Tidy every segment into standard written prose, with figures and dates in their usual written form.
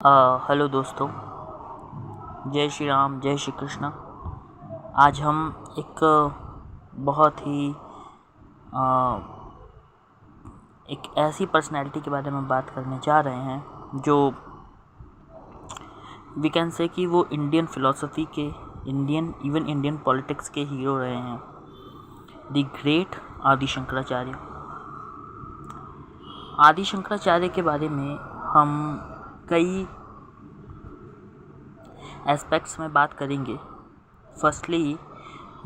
Hello दोस्तों, जय श्री राम, जय श्री कृष्ण। आज हम एक बहुत ही एक ऐसी पर्सनैलिटी के बारे में बात करने जा रहे हैं जो वी कैन से कि वो इंडियन फ़िलॉसफ़ी के, इंडियन पॉलिटिक्स के हीरो रहे हैं, द ग्रेट आदि शंकराचार्य। आदि शंकराचार्य के बारे में हम कई एस्पेक्ट्स में बात करेंगे। फर्स्टली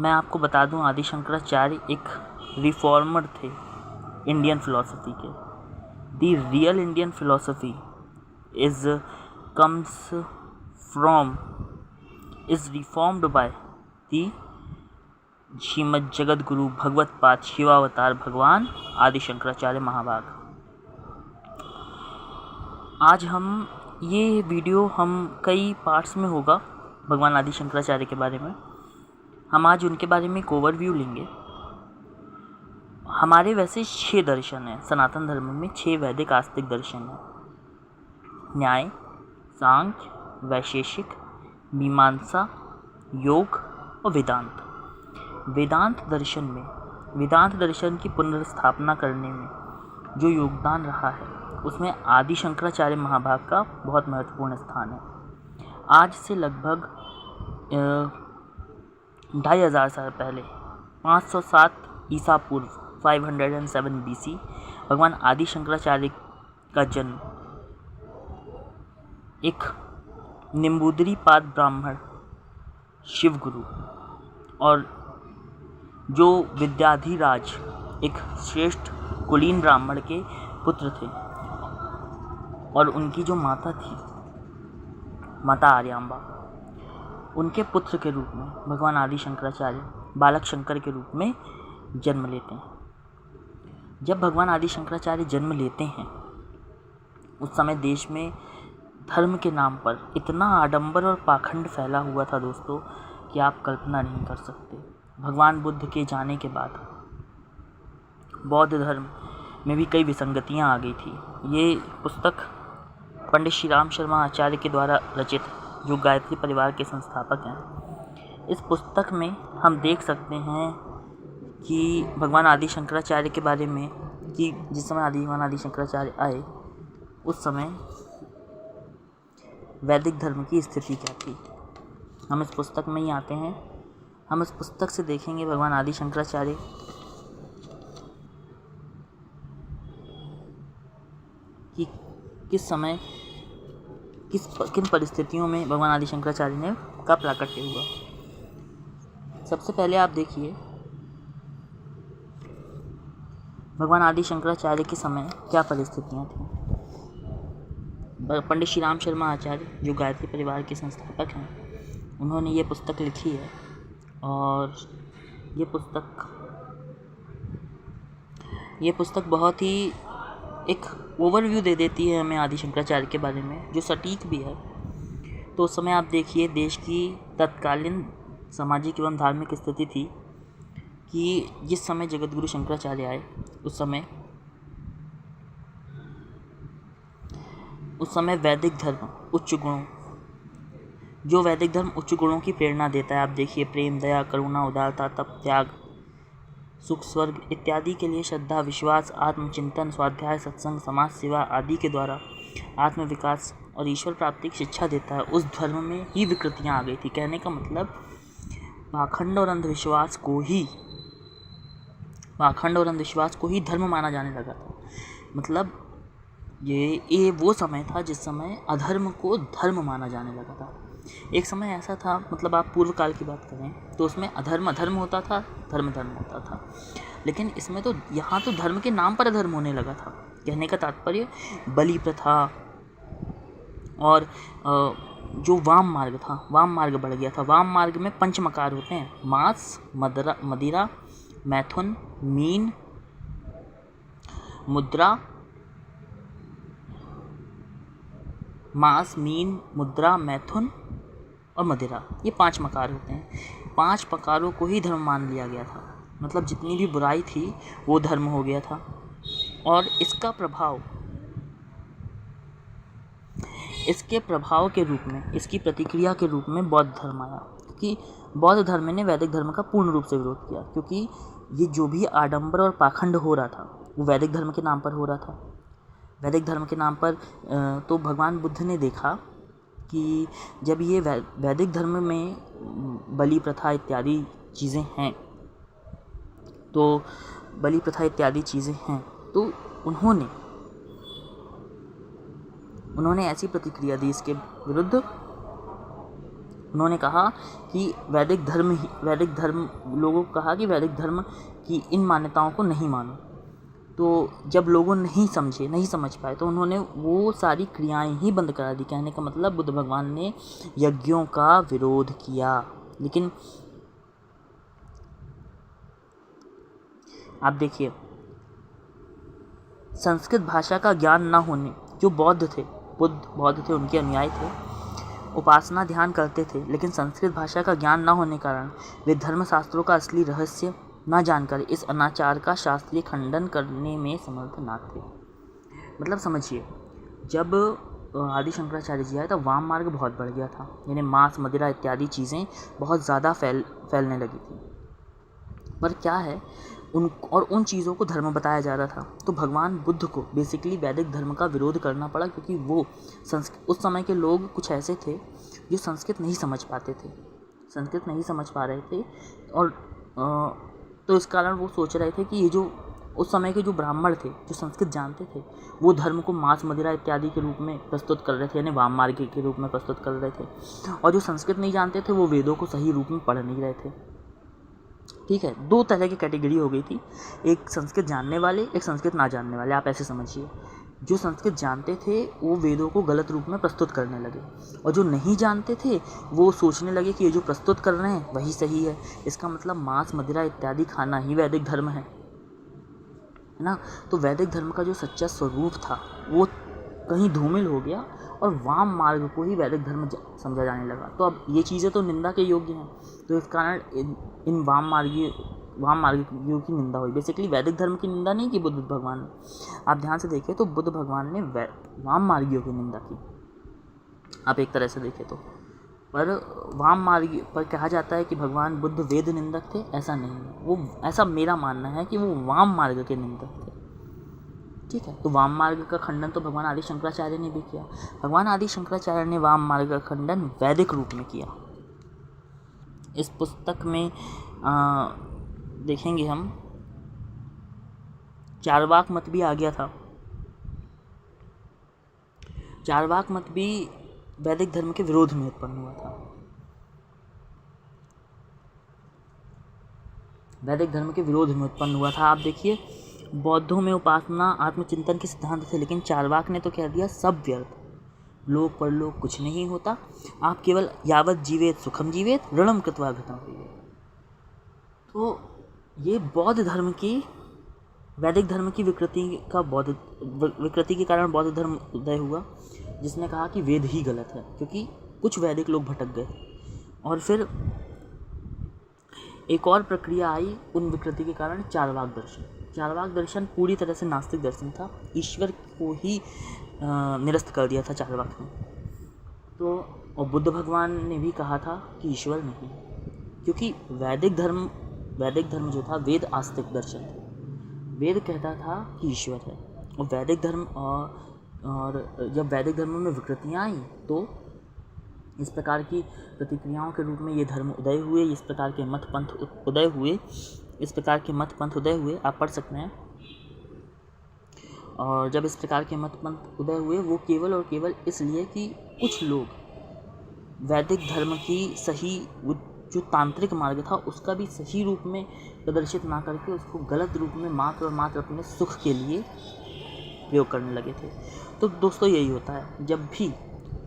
मैं आपको बता दूं, आदि शंकराचार्य एक रिफॉर्मर थे इंडियन फ़िलॉसफ़ी के। The real Indian philosophy is reformed by the Shrimad Jagat Guru भगवत पाद शिवावतार भगवान आदि शंकराचार्य महाभाग। आज ये वीडियो हम कई पार्ट्स में होगा भगवान आदि शंकराचार्य के बारे में। हम आज उनके बारे में एक ओवरव्यू लेंगे। हमारे वैसे 6 दर्शन हैं सनातन धर्म में, 6 वैदिक आस्तिक दर्शन हैं: न्याय, सांख्य, वैशेषिक, मीमांसा, योग और वेदांत। वेदांत दर्शन की पुनर्स्थापना करने में जो योगदान रहा है उसमें आदि शंकराचार्य महाभाग का बहुत महत्वपूर्ण स्थान है। आज से लगभग 2500 साल पहले, 507 ईसा पूर्व, 507 BC, भगवान आदि शंकराचार्य का जन्म एक निम्बूदरी पाद ब्राह्मण शिवगुरु और जो विद्याधिराज एक श्रेष्ठ कुलीन ब्राह्मण के पुत्र थे, और उनकी जो माता थी, माता आर्यांबा, उनके पुत्र के रूप में भगवान आदि शंकराचार्य बालक शंकर के रूप में जन्म लेते हैं। जब भगवान आदि शंकराचार्य जन्म लेते हैं उस समय देश में धर्म के नाम पर इतना आडंबर और पाखंड फैला हुआ था दोस्तों कि आप कल्पना नहीं कर सकते। भगवान बुद्ध के जाने के बाद बौद्ध धर्म में भी कई विसंगतियां आ गई थी। ये पुस्तक पंडित श्री राम शर्मा आचार्य के द्वारा रचित, जो गायत्री परिवार के संस्थापक हैं, इस पुस्तक में हम देख सकते हैं कि भगवान आदि शंकराचार्य के बारे में कि जिस समय भगवान आदि शंकराचार्य आए उस समय वैदिक धर्म की स्थिति क्या थी। हम इस पुस्तक में ही आते हैं। हम इस पुस्तक से देखेंगे भगवान आदि शंकराचार्य कि किस समय किन परिस्थितियों में भगवान आदि शंकराचार्य ने का प्राकट्य हुआ। सबसे पहले आप देखिए, भगवान आदि शंकराचार्य के समय क्या परिस्थितियां थी। पंडित श्री राम शर्मा आचार्य, जो गायत्री परिवार के संस्थापक हैं, उन्होंने ये पुस्तक लिखी है। और ये पुस्तक बहुत ही एक ओवरव्यू दे देती है हमें आदि शंकराचार्य के बारे में, जो सटीक भी है। तो उस समय आप देखिए, देश की तत्कालीन सामाजिक एवं धार्मिक स्थिति थी कि जिस समय जगतगुरु शंकराचार्य आए उस समय वैदिक धर्म उच्च गुणों की प्रेरणा देता है। आप देखिए, प्रेम, दया, करुणा, उदारता, तप, त्याग, सुख, स्वर्ग इत्यादि के लिए श्रद्धा, विश्वास, आत्मचिंतन, स्वाध्याय, सत्संग, समाज सेवा आदि के द्वारा आत्मविकास और ईश्वर प्राप्ति की शिक्षा देता है। उस धर्म में ही विकृतियाँ आ गई थी। कहने का मतलब पाखंड और अंधविश्वास को ही धर्म माना जाने लगा था। मतलब ये वो समय था जिस समय अधर्म को धर्म माना जाने लगा था। एक समय ऐसा था, मतलब आप पूर्व काल की बात करें तो उसमें अधर्म होता था, धर्म होता था। लेकिन इसमें तो यहाँ तो धर्म के नाम पर अधर्म होने लगा था। कहने का तात्पर्य बलि प्रथा और जो वाम मार्ग था, वाम मार्ग बढ़ गया था। वाम मार्ग में पंचमकार होते हैं: मांस, मदिरा, मैथुन, मीन, मुद्रा, मैथुन और मदिरा, ये 5 मकार होते हैं। 5 प्रकारों को ही धर्म मान लिया गया था। मतलब जितनी भी बुराई थी वो धर्म हो गया था। और इसका प्रभाव इसके प्रभाव के रूप में, इसकी प्रतिक्रिया के रूप में बौद्ध धर्म आया, कि बौद्ध धर्म ने वैदिक धर्म का पूर्ण रूप से विरोध किया, क्योंकि ये जो भी आडंबर और पाखंड हो रहा था वो वैदिक धर्म के नाम पर हो रहा था। वैदिक धर्म के नाम पर तो भगवान बुद्ध ने देखा कि जब ये वैदिक धर्म में बलि प्रथा इत्यादि चीज़ें हैं, तो बलि प्रथा इत्यादि चीज़ें हैं तो उन्होंने ऐसी प्रतिक्रिया दी इसके विरुद्ध। उन्होंने कहा कि वैदिक धर्म लोगों को कहा कि वैदिक धर्म की इन मान्यताओं को नहीं मानो। तो जब लोगों नहीं समझ पाए तो उन्होंने वो सारी क्रियाएं ही बंद करा दी। कहने का मतलब बुद्ध भगवान ने यज्ञों का विरोध किया। लेकिन आप देखिए, संस्कृत भाषा का ज्ञान ना होने, जो बौद्ध थे, उनके अनुयायी थे, उपासना ध्यान करते थे, लेकिन संस्कृत भाषा का ज्ञान ना होने कारण वे धर्मशास्त्रों का असली रहस्य ना जानकर इस अनाचार का शास्त्रीय खंडन करने में समर्थ ना थे। मतलब समझिए, जब आदि शंकराचार्य जी आए तब वाम मार्ग बहुत बढ़ गया था, यानी मांस मदिरा इत्यादि चीज़ें बहुत ज़्यादा फैलने लगी थी। पर क्या है, उन चीज़ों को धर्म बताया जा रहा था। तो भगवान बुद्ध को बेसिकली वैदिक धर्म का विरोध करना पड़ा, क्योंकि वो उस समय के लोग कुछ ऐसे थे जो संस्कृत नहीं समझ पा रहे थे और तो इस कारण वो सोच रहे थे कि ये जो उस समय के जो ब्राह्मण थे, जो संस्कृत जानते थे, वो धर्म को मांस मदिरा इत्यादि के रूप में प्रस्तुत कर रहे थे, यानी वाम मार्ग के रूप में प्रस्तुत कर रहे थे। और जो संस्कृत नहीं जानते थे वो वेदों को सही रूप में पढ़ नहीं रहे थे। ठीक है, दो तरह की कैटेगरी हो गई थी, एक संस्कृत जानने वाले, एक संस्कृत ना जानने वाले। आप ऐसे समझिए, जो संस्कृत जानते थे वो वेदों को गलत रूप में प्रस्तुत करने लगे, और जो नहीं जानते थे वो सोचने लगे कि ये जो प्रस्तुत कर रहे हैं वही सही है। इसका मतलब मांस मदिरा इत्यादि खाना ही वैदिक धर्म है ना। तो वैदिक धर्म का जो सच्चा स्वरूप था वो कहीं धूमिल हो गया और वाम मार्ग को ही वैदिक धर्म समझा जाने लगा। तो अब ये चीज़ें तो निंदा के योग्य हैं, तो इस कारण इन वाम मार्गियों की निंदा हुई। बेसिकली वैदिक धर्म की निंदा नहीं की बुद्ध भगवान ने। आप ध्यान से देखिए तो बुद्ध भगवान ने वाम मार्गियों की निंदा की, आप एक तरह से देखें तो। पर वाम मार्ग पर कहा जाता है कि भगवान बुद्ध वेद निंदक थे, ऐसा नहीं है। वो, ऐसा मेरा मानना है कि वो वाम मार्ग के निंदक थे। ठीक है, तो वाम मार्ग का खंडन तो भगवान आदि शंकराचार्य ने भी किया। भगवान आदि शंकराचार्य ने वाम मार्ग का खंडन वैदिक रूप में किया। इस पुस्तक में देखेंगे हम, चारवाक मत भी आ गया था। चारवाक मत भी वैदिक धर्म के विरोध में उत्पन्न हुआ था। वैदिक धर्म के विरोध में उत्पन्न हुआ था। आप देखिए, बौद्धों में उपासना आत्मचिंतन के सिद्धांत थे, लेकिन चारवाक ने तो कह दिया सब व्यर्थ, लोक परलोक कुछ नहीं होता, आप केवल यावत जीवेत सुखम जीवेत ऋणम कृत्वा घटम जीवेत। तो ये बौद्ध धर्म की, वैदिक धर्म की विकृति के कारण बौद्ध धर्म उदय हुआ, जिसने कहा कि वेद ही गलत है, क्योंकि कुछ वैदिक लोग भटक गए। और फिर एक और प्रक्रिया आई उन विकृति के कारण, चारवाक दर्शन। चारवाक दर्शन पूरी तरह से नास्तिक दर्शन था, ईश्वर को ही निरस्त कर दिया था चारवाक ने। तो और बुद्ध भगवान ने भी कहा था कि ईश्वर नहीं, क्योंकि वैदिक धर्म जो था वेद आस्तिक दर्शन थे। वेद कहता था कि ईश्वर है, और वैदिक धर्म और जब वैदिक धर्म में विकृतियाँ आई तो इस प्रकार की प्रतिक्रियाओं के रूप में ये धर्म उदय हुए, इस प्रकार के मत पंथ उदय हुए। आप पढ़ सकते हैं। और जब इस प्रकार के मत पंथ उदय हुए, वो केवल और केवल इसलिए कि कुछ लोग वैदिक धर्म की सही, जो तांत्रिक मार्ग था उसका भी सही रूप में प्रदर्शित ना करके उसको गलत रूप में मात्र और मात्र अपने सुख के लिए प्रयोग करने लगे थे। तो दोस्तों, यही होता है, जब भी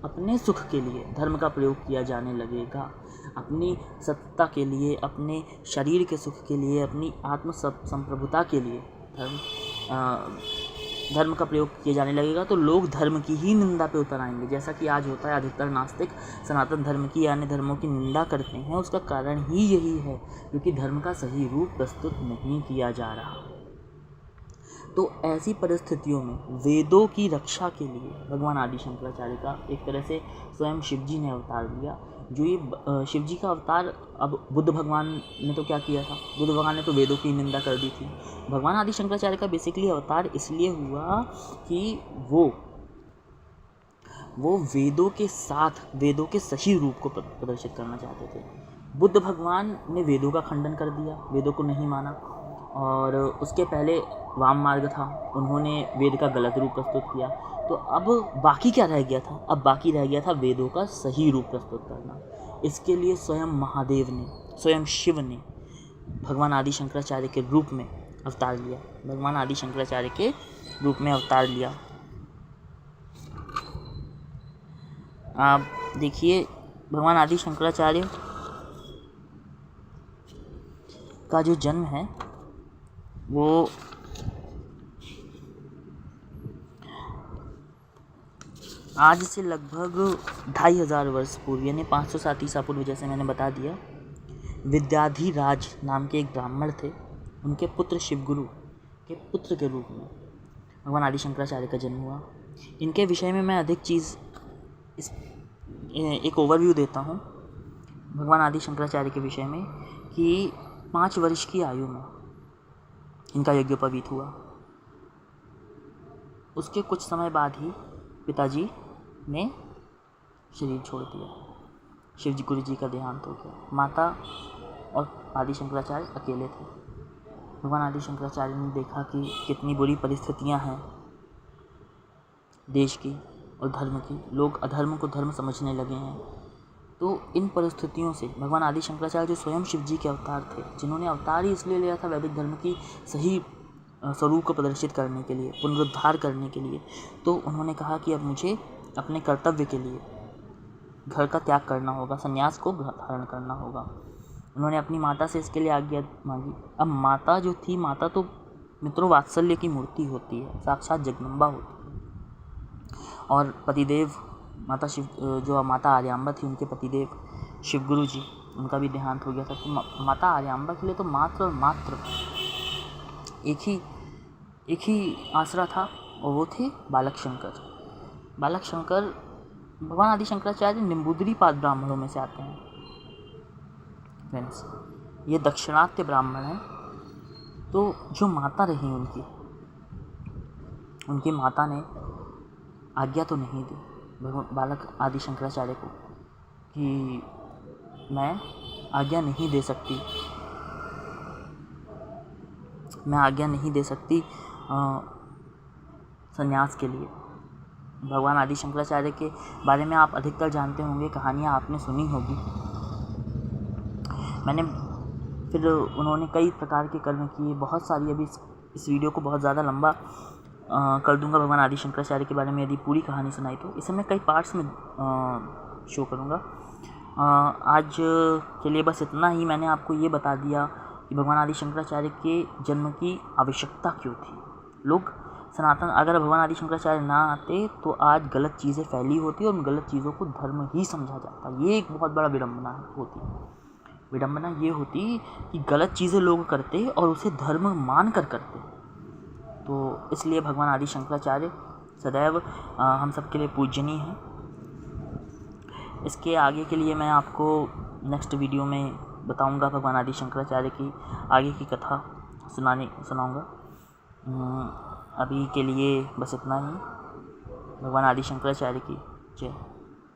अपने सुख के लिए धर्म का प्रयोग किया जाने लगेगा, अपनी सत्ता के लिए, अपने शरीर के सुख के लिए, अपनी आत्म संप्रभुता के लिए धर्म का प्रयोग किया जाने लगेगा, तो लोग धर्म की ही निंदा पे उतर आएंगे। जैसा कि आज होता है, अधिकतर नास्तिक सनातन धर्म की या अन्य धर्मों की निंदा करते हैं। उसका कारण ही यही है, क्योंकि धर्म का सही रूप प्रस्तुत नहीं किया जा रहा। तो ऐसी परिस्थितियों में वेदों की रक्षा के लिए भगवान आदि शंकराचार्य का एक तरह से स्वयं शिव जी ने अवतार लिया। जो ये शिव जी का अवतार, अब बुद्ध भगवान ने तो क्या किया था, बुद्ध भगवान ने तो वेदों की निंदा कर दी थी। भगवान आदि शंकराचार्य का बेसिकली अवतार इसलिए हुआ कि वो वेदों के साथ वेदों के सही रूप को प्रदर्शित करना चाहते थे। बुद्ध भगवान ने वेदों का खंडन कर दिया, वेदों को नहीं माना, और उसके पहले वाम मार्ग था, उन्होंने वेद का गलत रूप प्रस्तुत किया। तो अब बाकी क्या रह गया था? अब बाकी रह गया था वेदों का सही रूप प्रस्तुत करना। इसके लिए स्वयं महादेव ने, स्वयं शिव ने भगवान आदि शंकराचार्य के रूप में अवतार लिया, भगवान आदि शंकराचार्य के रूप में अवतार लिया। आप देखिए, भगवान आदि शंकराचार्य का जो जन्म है वो आज से लगभग 2500 वर्ष पूर्व, यानी 507 ईसा पूर्व, जैसे मैंने बता दिया, विद्याधिराज नाम के एक ब्राह्मण थे, उनके पुत्र शिवगुरु के पुत्र के रूप में भगवान आदि शंकराचार्य का जन्म हुआ। इनके विषय में मैं अधिक चीज़ एक ओवरव्यू देता हूँ भगवान आदि शंकराचार्य के विषय में, कि 5 वर्ष की आयु में इनका यज्ञोपवीत हुआ। उसके कुछ समय बाद ही पिताजी ने शरीर छोड़ दिया, शिव जी गुरु जी का देहांत हो गया। माता और आदि शंकराचार्य अकेले थे। भगवान आदि शंकराचार्य ने देखा कि कितनी बुरी परिस्थितियां हैं देश की और धर्म की, लोग अधर्म को धर्म समझने लगे हैं। तो इन परिस्थितियों से भगवान आदि शंकराचार्य, जो स्वयं शिव जी के अवतार थे, जिन्होंने अवतार ही इसलिए लिया था वैदिक धर्म की सही स्वरूप को प्रदर्शित करने के लिए, पुनरुद्धार करने के लिए, तो उन्होंने कहा कि अब मुझे अपने कर्तव्य के लिए घर का त्याग करना होगा, संन्यास को धारण करना होगा। उन्होंने अपनी माता से इसके लिए आज्ञा मांगी। अब माता जो थी, माता तो मित्रों वात्सल्य की मूर्ति होती है, साक्षात जगदम्बा होती है। और पतिदेव माता शिव, जो माता आर्यांबा थी, उनके पतिदेव शिवगुरु जी, उनका भी देहांत हो गया था। तो माता आर्यांबा के लिए तो मात्र और मात्र एक ही आसरा था, और वो थे बालक शंकर। बालक शंकर भगवान आदि शंकराचार्य निम्बूदरी पाद ब्राह्मणों में से आते हैं। फ्रेंड्स, ये दक्षिणात्य ब्राह्मण हैं। तो जो माता रही उनकी माता ने आज्ञा तो नहीं दी बालक आदि शंकराचार्य को कि मैं आज्ञा नहीं दे सकती संन्यास के लिए। भगवान आदि शंकराचार्य के बारे में आप अधिकतर जानते होंगे, कहानियाँ आपने सुनी होगी। फिर उन्होंने कई प्रकार के कर्म किए, बहुत सारी। अभी इस वीडियो को बहुत ज़्यादा लंबा कर दूंगा भगवान आदि शंकराचार्य के बारे में, यदि पूरी कहानी सुनाई तो। इसे मैं कई पार्ट्स में शो करूँगा। आज के लिए बस इतना ही। मैंने आपको ये बता दिया कि भगवान आदि शंकराचार्य के जन्म की आवश्यकता क्यों थी। लोग सनातन, अगर भगवान आदि शंकराचार्य ना आते तो आज गलत चीज़ें फैली होती और उन गलत चीज़ों को धर्म ही समझा जाता। ये एक बहुत बड़ा विडम्बना होती। विडम्बना ये होती कि गलत चीज़ें लोग करते और उसे धर्म मान कर करते। तो इसलिए भगवान आदि शंकराचार्य सदैव हम सब के लिए पूजनीय हैं। इसके आगे के लिए मैं आपको नेक्स्ट वीडियो में बताऊंगा, भगवान आदि शंकराचार्य की आगे की कथा सुनाऊंगा। अभी के लिए बस इतना ही। भगवान आदि शंकराचार्य की जय।